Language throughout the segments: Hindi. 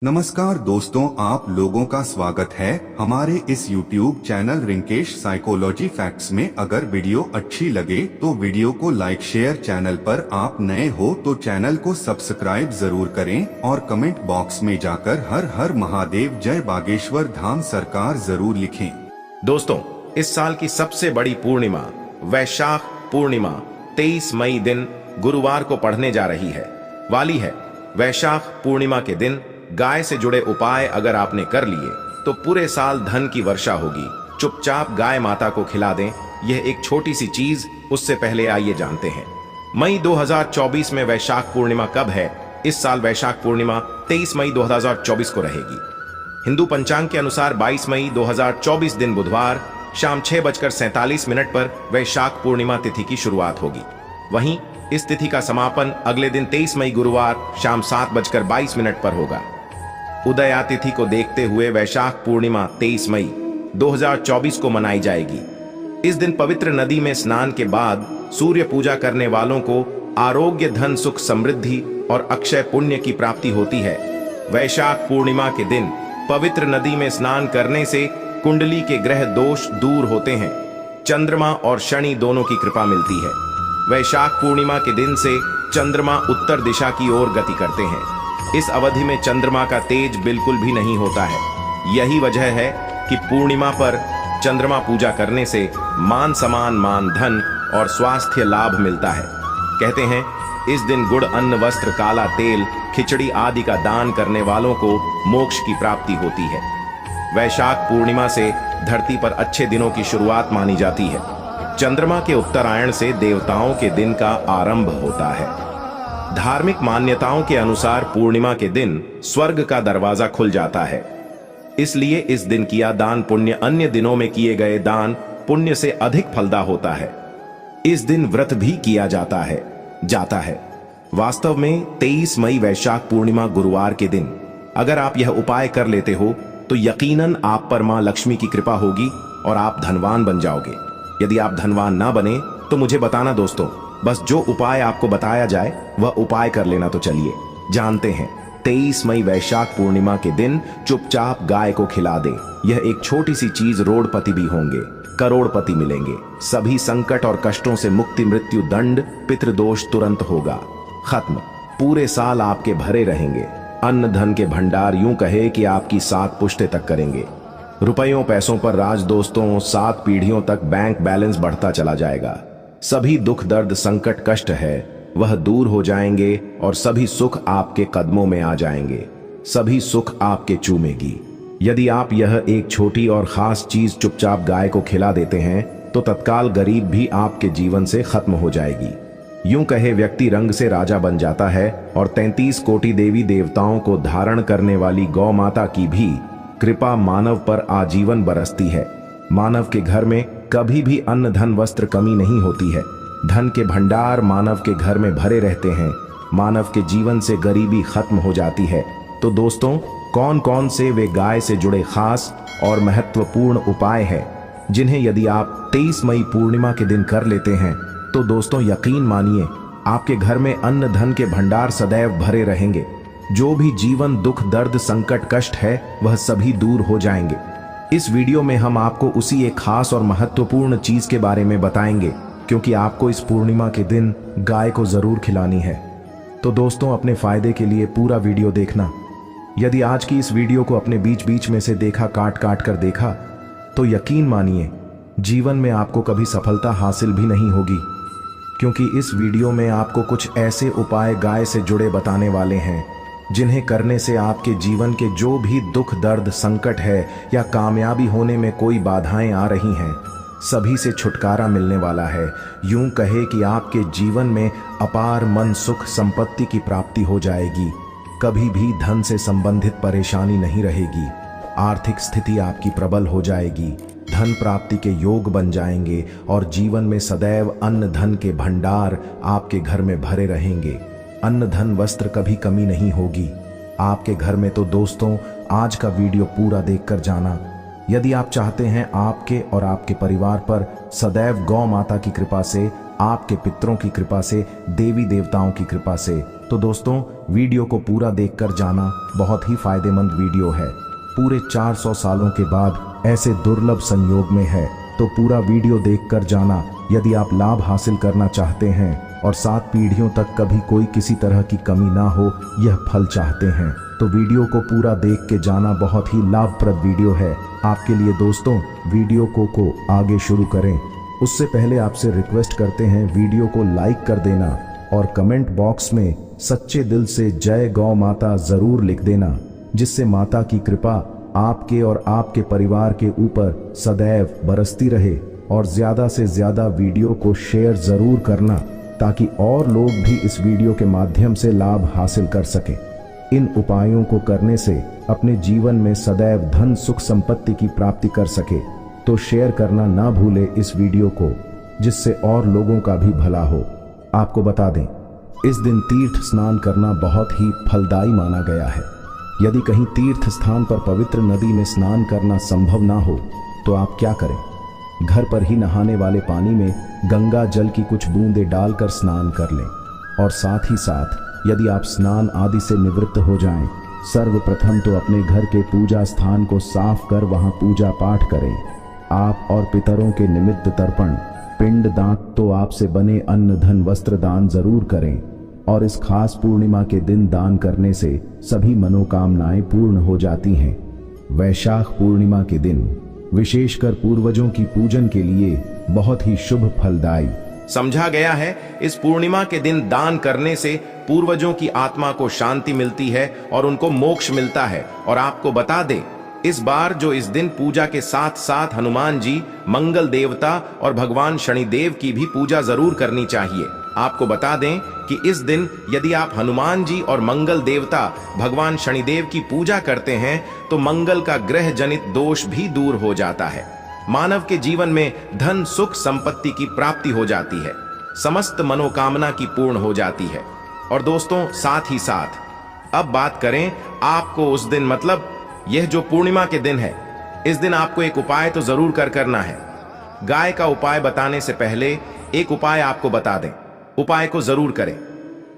नमस्कार दोस्तों, आप लोगों का स्वागत है हमारे इस YouTube channel Rinkesh psychology facts में। अगर वीडियो अच्छी लगे तो वीडियो को लाइक शेयर, चैनल पर आप नए हो तो चैनल को सब्सक्राइब जरूर करें और कमेंट बॉक्स में जाकर हर हर महादेव जय बागेश्वर धाम सरकार जरूर लिखें। दोस्तों, इस साल की सबसे बड़ी पूर्णिमा वैशाख पूर्णिमा 23 मई दिन गुरुवार को पढ़ने जा रही वाली है। वैशाख पूर्णिमा के दिन गाय से जुड़े उपाय अगर आपने कर लिए तो पूरे साल धन की वर्षा होगी। चुपचाप गाय माता को खिला दें, यह एक छोटी सी चीज। उससे पहले आइए जानते हैं मई 2024 में वैशाख पूर्णिमा कब है। इस साल वैशाख पूर्णिमा 23 मई 2024 को रहेगी। हिंदू पंचांग के अनुसार 22 मई 2024 दिन बुधवार शाम 6:47 पर वैशाख पूर्णिमा तिथि की शुरुआत होगी। वहीं इस तिथि का समापन अगले दिन 23 मई गुरुवार शाम 7:22 पर होगा। उदया तिथि को देखते हुए वैशाख पूर्णिमा 23 मई 2024 को मनाई जाएगी। इस दिन पवित्र नदी में स्नान के बाद सूर्य पूजा करने वालों को आरोग्य, धन, सुख, समृद्धि और अक्षय पुण्य की प्राप्ति होती है। वैशाख पूर्णिमा के दिन पवित्र नदी में स्नान करने से कुंडली के ग्रह दोष दूर होते हैं। चंद्रमा और शनि दोनों की कृपा मिलती है। वैशाख पूर्णिमा के दिन से चंद्रमा उत्तर दिशा की ओर गति करते हैं। इस अवधि में चंद्रमा का तेज बिल्कुल भी नहीं होता है। यही वजह है कि पूर्णिमा पर चंद्रमा पूजा करने से मान सम्मान, मान, धन और स्वास्थ्य लाभ मिलता है। कहते हैं इस दिन गुड़, अन्न, वस्त्र, काला तेल, खिचड़ी आदि का दान करने वालों को मोक्ष की प्राप्ति होती है। वैशाख पूर्णिमा से धरती पर अच्छे दिनों की शुरुआत मानी जाती है। चंद्रमा के उत्तरायण से देवताओं के दिन का आरंभ होता है। धार्मिक मान्यताओं के अनुसार पूर्णिमा के दिन स्वर्ग का दरवाजा खुल जाता है। इसलिए इस दिन किया दान पुण्य अन्य दिनों में किए गए दान पुण्य से अधिक फलदा होता है। इस दिन व्रत भी किया जाता है। वास्तव में 23 मई वैशाख पूर्णिमा गुरुवार के दिन अगर आप यह उपाय कर लेते हो तो यकीनन आप पर मां लक्ष्मी की कृपा होगी और आप धनवान बन जाओगे। यदि आप धनवान ना बने तो मुझे बताना दोस्तों, बस जो उपाय आपको बताया जाए वह उपाय कर लेना। तो चलिए जानते हैं। 23 मई वैशाख पूर्णिमा के दिन चुपचाप गाय को खिला दें। यह एक छोटी सी चीज, रोडपति भी होंगे, करोड़पति मिलेंगे। सभी संकट और कष्टों से मुक्ति, मृत्यु, दंड, पितृदोष तुरंत होगा खत्म। पूरे साल आपके भरे रहेंगे। अन्न धन के भंडार यूं कहे कि आपकी 7 पुश्ते तक करेंगे। रुपयों पैसों पर राज दोस्तों, 7 पीढ़ियों तक बैंक बैलेंस बढ़ता चला जाएगा। सभी दुख, दर्द, संकट, कष्ट है वह दूर हो जाएंगे और सभी सुख आपके कदमों में आ जाएंगे। सभी सुख आपके चूमेगी। यदि आप यह एक छोटी और खास चीज चुपचाप गाय को खिला देते हैं तो तत्काल गरीब भी आपके जीवन से खत्म हो जाएगी। यूं कहे व्यक्ति रंग से राजा बन जाता है और 33 कोटि देवी देवताओं को धारण करने वाली गौ माता की भी कृपा मानव पर आजीवन बरसती है। मानव के घर में कभी भी अन्न, धन, वस्त्र कमी नहीं होती है। धन के भंडार मानव के घर में भरे रहते हैं। मानव के जीवन से गरीबी खत्म हो जाती है। तो दोस्तों, कौन कौन से वे गाय से जुड़े खास और महत्वपूर्ण उपाय हैं जिन्हें यदि आप 23 मई पूर्णिमा के दिन कर लेते हैं तो दोस्तों यकीन मानिए आपके घर में अन्न धन के भंडार सदैव भरे रहेंगे। जो भी जीवन दुख, दर्द, संकट, कष्ट है वह सभी दूर हो जाएंगे। इस वीडियो में हम आपको उसी एक खास और महत्वपूर्ण चीज के बारे में बताएंगे, क्योंकि आपको इस पूर्णिमा के दिन गाय को जरूर खिलानी है। तो दोस्तों, अपने फायदे के लिए पूरा वीडियो देखना। यदि आज की इस वीडियो को अपने बीच बीच में से देखा, काट काट कर देखा, तो यकीन मानिए जीवन में आपको कभी सफलता हासिल भी नहीं होगी, क्योंकि इस वीडियो में आपको कुछ ऐसे उपाय गाय से जुड़े बताने वाले हैं जिन्हें करने से आपके जीवन के जो भी दुख, दर्द, संकट है या कामयाबी होने में कोई बाधाएं आ रही हैं, सभी से छुटकारा मिलने वाला है। यूं कहे कि आपके जीवन में अपार मन, सुख, संपत्ति की प्राप्ति हो जाएगी। कभी भी धन से संबंधित परेशानी नहीं रहेगी। आर्थिक स्थिति आपकी प्रबल हो जाएगी। धन प्राप्ति के योग बन जाएंगे और जीवन में सदैव अन्न धन के भंडार आपके घर में भरे रहेंगे। अन्न धन वस्त्र कभी कमी नहीं होगी आपके घर में। तो दोस्तों, आज का वीडियो पूरा देखकर जाना। यदि आप चाहते हैं आपके और आपके परिवार पर सदैव गौ माता की कृपा से, आपके पितरों की कृपा से, देवी देवताओं की कृपा से तो दोस्तों वीडियो को पूरा देखकर जाना बहुत ही फायदेमंद वीडियो है। पूरे 400 सालों के बाद ऐसे दुर्लभ संयोग में है, तो पूरा वीडियो देखकर जाना यदि आप लाभ हासिल करना चाहते हैं और 7 पीढ़ियों तक कभी कोई किसी तरह की कमी ना हो, यह फल चाहते हैं, तो वीडियो को पूरा देख के जाना बहुत ही लाभप्रद वीडियो है आपके लिए। दोस्तों वीडियो को आगे शुरू करें उससे पहले आपसे रिक्वेस्ट करते हैं वीडियो को लाइक कर देना और कमेंट बॉक्स में सच्चे दिल से जय गौ माता जरूर लिख देना, जिससे माता की कृपा आपके और आपके परिवार के ऊपर सदैव बरसती रहे। और ज्यादा से ज्यादा वीडियो को शेयर जरूर करना ताकि और लोग भी इस वीडियो के माध्यम से लाभ हासिल कर सकें। इन उपायों को करने से अपने जीवन में सदैव धन सुख संपत्ति की प्राप्ति कर सके, तो शेयर करना ना भूले इस वीडियो को, जिससे और लोगों का भी भला हो। आपको बता दें, इस दिन तीर्थ स्नान करना बहुत ही फलदायी माना गया है। यदि कहीं तीर्थ स्थान पर पवित्र नदी में स्नान करना संभव ना हो तो आप क्या करें, घर पर ही नहाने वाले पानी में गंगा जल की कुछ बूंदें डालकर स्नान कर लें। और साथ ही साथ यदि आप स्नान आदि से निवृत्त हो जाएं, सर्वप्रथम तो अपने घर के पूजा स्थान को साफ कर वहां पूजा पाठ करें। आप और पितरों के निमित्त तर्पण, पिंड दान, तो आपसे बने अन्न धन वस्त्र दान जरूर करें। और इस खास पूर्णिमा के दिन दान करने से सभी मनोकामनाएं पूर्ण हो जाती हैं। वैशाख पूर्णिमा के दिन विशेषकर पूर्वजों की पूजन के लिए बहुत ही शुभ फलदायी समझा गया है। इस पूर्णिमा के दिन दान करने से पूर्वजों की आत्मा को शांति मिलती है और उनको मोक्ष मिलता है। और आपको बता दें, इस बार जो इस दिन पूजा के साथ साथ हनुमान जी, मंगल देवता और भगवान शनिदेव की भी पूजा जरूर करनी चाहिए। आपको बता दें कि इस दिन यदि आप हनुमान जी और मंगल देवता भगवान शनिदेव की पूजा करते हैं तो मंगल का ग्रह जनित दोष भी दूर हो जाता है। मानव के जीवन में धन सुख संपत्ति की प्राप्ति हो जाती है, समस्त मनोकामना की पूर्ण हो जाती है। और दोस्तों साथ ही साथ अब बात करें आपको उस दिन, मतलब यह जो पूर्णिमा के दिन है, इस दिन आपको एक उपाय तो जरूर करना है। गाय का उपाय बताने से पहले एक उपाय आपको बता दें, उपाय को जरूर करें।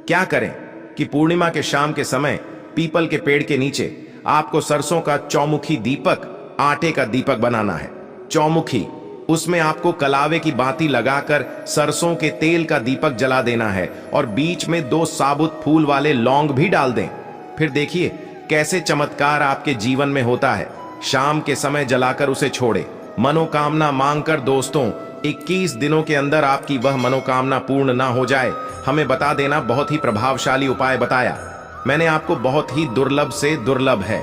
क्या करें कि पूर्णिमा के शाम के समय पीपल के पेड़ के नीचे आपको सरसों का चौमुखी दीपक, आटे का दीपक बनाना है। चौमुखी, उसमें आपको कलावे की बाती लगाकर सरसों के तेल का दीपक जला देना है और बीच में 2 साबुत फूल वाले लौंग भी डाल दें। फिर देखिए कैसे चमत्कार आपके जीवन में होता है। शाम के समय जलाकर उसे छोड़े, मनोकामना मांगकर दोस्तों 21 दिनों के अंदर आपकी वह मनोकामना पूर्ण ना हो जाए, हमें बता देना। बहुत ही प्रभावशाली उपाय बताया मैंने आपको, बहुत ही दुर्लभ से दुर्लभ है।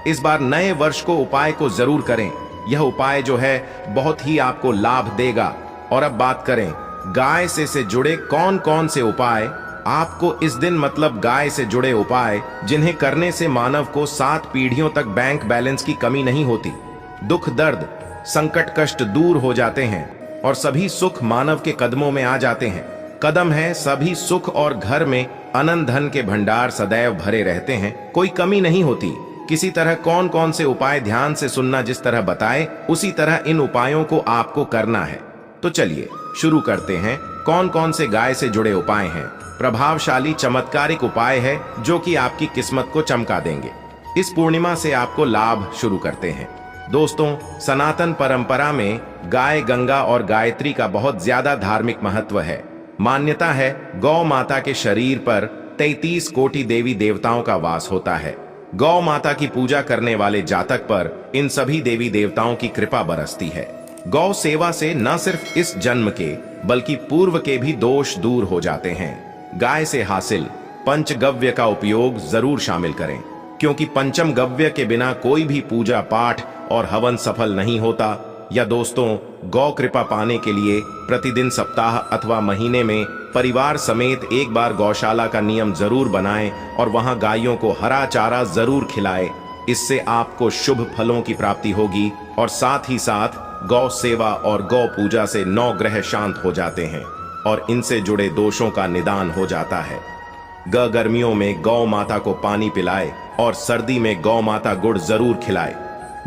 इस बार नए वर्ष को उपाय को जरूर करें। यह उपाय जो है बहुत ही आपको लाभ देगा। और अब बात करें गाय से जुड़े कौन कौन से उपाय आपको इस दिन, मतलब गाय से जुड़े उपाय जिन्हें करने से मानव को 7 पीढ़ियों तक बैंक बैलेंस की कमी नहीं होती, दुख दर्द संकट कष्ट दूर हो जाते हैं और सभी सुख मानव के कदमों में आ जाते हैं। कदम है सभी सुख और घर में अनंत धन के भंडार सदैव भरे रहते हैं, कोई कमी नहीं होती। किसी तरह कौन कौन से उपाय ध्यान से सुनना, जिस तरह बताए उसी तरह इन उपायों को आपको करना है। तो चलिए शुरू करते हैं। कौन कौन से गाय से जुड़े उपाय हैं? प्रभावशाली चमत्कारिक उपाय है जो कि आपकी किस्मत को चमका देंगे। इस पूर्णिमा से आपको लाभ शुरू करते हैं। दोस्तों सनातन परंपरा में गाय, गंगा और गायत्री का बहुत ज्यादा धार्मिक महत्व है। मान्यता है गौ माता के शरीर पर 33 कोटि देवी देवताओं का वास होता है। गौ माता की पूजा करने वाले जातक पर इन सभी देवी देवताओं की कृपा बरसती है। गौ सेवा से न सिर्फ इस जन्म के बल्कि पूर्व के भी दोष दूर हो जाते हैं। गाय से हासिल पंचगव्य का उपयोग जरूर शामिल करें, क्योंकि पंचम गव्य के बिना कोई भी पूजा पाठ और हवन सफल नहीं होता। या दोस्तों गौ कृपा पाने के लिए प्रतिदिन, सप्ताह अथवा महीने में परिवार समेत एक बार गौशाला का नियम जरूर बनाएं और वहां गायों को हरा चारा जरूर खिलाएं। इससे आपको शुभ फलों की प्राप्ति होगी और साथ ही साथ गौ सेवा और गौ पूजा से 9 ग्रह शांत हो जाते हैं और इनसे जुड़े दोषों का निदान हो जाता है। गर्मियों में गौ माता को पानी पिलाए और सर्दी में गौ माता गुड़ जरूर खिलाए।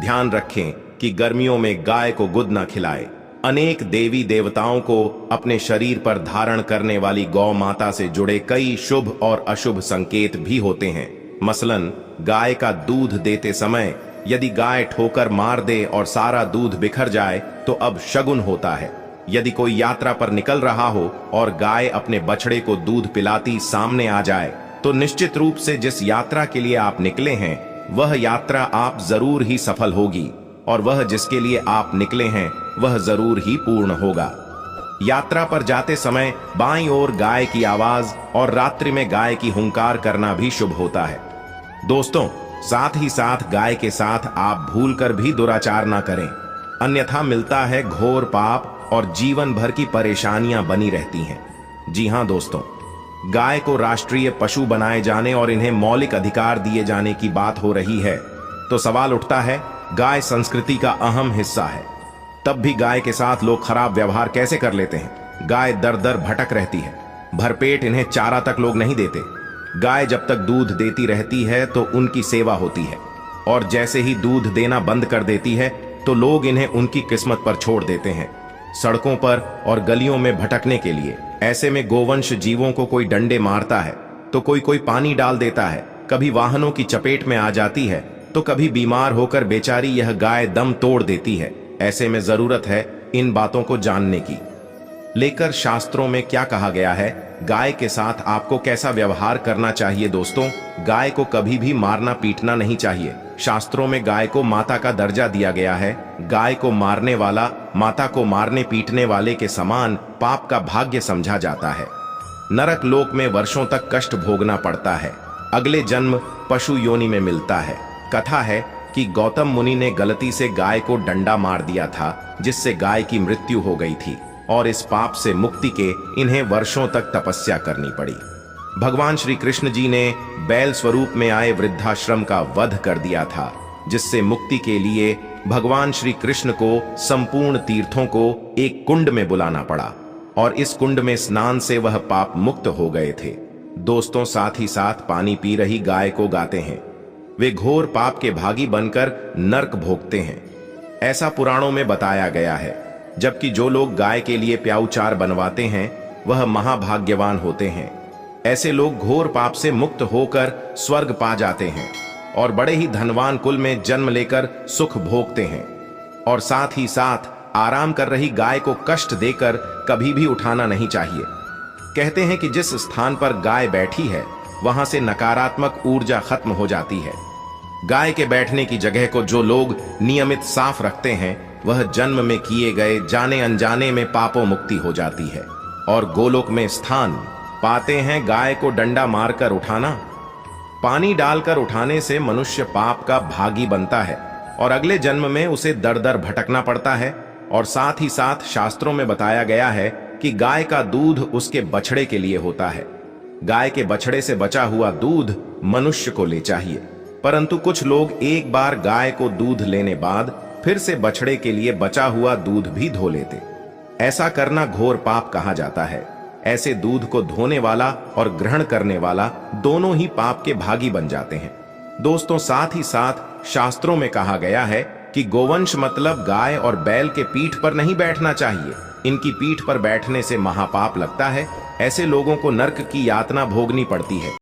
ध्यान रखें कि गर्मियों में गाय को गुद न खिलाए, अनेक देवी देवताओं को अपने शरीर पर धारण करने वाली गौ माता से जुड़े कई शुभ और अशुभ संकेत भी होते हैं। मसलन गाय का दूध देते समय यदि गाय ठोकर मार दे और सारा दूध बिखर जाए तो अब शगुन होता है। यदि कोई यात्रा पर निकल रहा हो और गाय अपने बछड़े को दूध पिलाती सामने आ जाए तो निश्चित रूप से जिस यात्रा के लिए आप निकले हैं वह यात्रा आप जरूर ही सफल होगी और वह जिसके लिए आप निकले हैं वह जरूर ही पूर्ण होगा। यात्रा पर जाते समय बाईं ओर गाय की आवाज और रात्रि में गाय की हुंकार करना भी शुभ होता है। दोस्तों, साथ ही साथ गाय के साथ आप भूलकर भी दुराचार ना करें, अन्यथा मिलता है घोर पाप और जीवन भर की परेशानियां बनी रहती हैं। जी हां दोस्तों, गाय को राष्ट्रीय पशु बनाए जाने और इन्हें मौलिक अधिकार दिए जाने की बात हो रही है तो सवाल उठता है, गाय संस्कृति का अहम हिस्सा है, तब भी गाय के साथ लोग खराब व्यवहार कैसे कर लेते हैं। गाय दर दर भटक रहती है, भरपेट इन्हें चारा तक लोग नहीं देते। गाय जब तक दूध देती रहती है तो उनकी सेवा होती है और जैसे ही दूध देना बंद कर देती है तो लोग इन्हें उनकी किस्मत पर छोड़ देते हैं, सड़कों पर और गलियों में भटकने के लिए। ऐसे में गोवंश जीवों को कोई डंडे मारता है तो कोई पानी डाल देता है, कभी वाहनों की चपेट में आ जाती है तो कभी बीमार होकर बेचारी यह गाय दम तोड़ देती है। ऐसे में जरूरत है इन बातों को जानने की। लेकर शास्त्रों में क्या कहा गया है, गाय के साथ आपको कैसा व्यवहार करना चाहिए। दोस्तों, गाय को कभी भी मारना पीटना नहीं चाहिए। शास्त्रों में गाय को माता का दर्जा दिया गया है। गाय को मारने वाला माता को मारने पीटने वाले के समान पाप का भाग्य समझा जाता है। नरक लोक में वर्षों तक कष्ट भोगना पड़ता है, अगले जन्म पशु योनि में मिलता है। कथा है कि गौतम मुनि ने गलती से गाय को डंडा मार दिया था जिससे गाय की मृत्यु हो गई थी और इस पाप से मुक्ति के इन्हें वर्षों तक तपस्या करनी पड़ी। भगवान श्री कृष्ण जी ने बैल स्वरूप में आए वृद्धाश्रम का वध कर दिया था, जिससे मुक्ति के लिए भगवान श्री कृष्ण को संपूर्ण तीर्थों को एक कुंड में बुलाना पड़ा और इस कुंड में स्नान से वह पाप मुक्त हो गए थे। दोस्तों, साथ ही साथ पानी पी रही गाय को गाते हैं, वे घोर पाप के भागी बनकर नरक भोगते हैं, ऐसा पुराणों में बताया गया है। जबकि जो लोग गाय के लिए प्याऊचार बनवाते हैं वह महाभाग्यवान होते हैं। ऐसे लोग घोर पाप से मुक्त होकर स्वर्ग पा जाते हैं और बड़े ही धनवान कुल में जन्म लेकर सुख भोगते हैं। और साथ ही साथ आराम कर रही गाय को कष्ट देकर कभी भी उठाना नहीं चाहिए। कहते हैं कि जिस स्थान पर गाय बैठी है वहां से नकारात्मक ऊर्जा खत्म हो जाती है। गाय के बैठने की जगह को जो लोग नियमित साफ रखते हैं वह जन्म में किए गए जाने अनजाने में पापों मुक्ति हो जाती है और गोलोक में स्थान पाते हैं। गाय को डंडा मारकर उठाना, पानी डालकर उठाने से मनुष्य पाप का भागी बनता है और अगले जन्म में उसे दर दर भटकना पड़ता है। और साथ ही साथ शास्त्रों में बताया गया है कि गाय का दूध उसके बछड़े के लिए होता है। गाय के बछड़े से बचा हुआ दूध मनुष्य को ले चाहिए, परंतु कुछ लोग एक बार गाय को दूध लेने बाद फिर से बछड़े के लिए बचा हुआ दूध भी धो लेते। ऐसा करना घोर पाप कहा जाता है। ऐसे दूध को धोने वाला और ग्रहण करने वाला दोनों ही पाप के भागी बन जाते हैं। दोस्तों, साथ ही साथ शास्त्रों में कहा गया है कि गोवंश मतलब गाय और बैल के पीठ पर नहीं बैठना चाहिए। इनकी पीठ पर बैठने से महापाप लगता है। ऐसे लोगों को नरक की यातना भोगनी पड़ती है।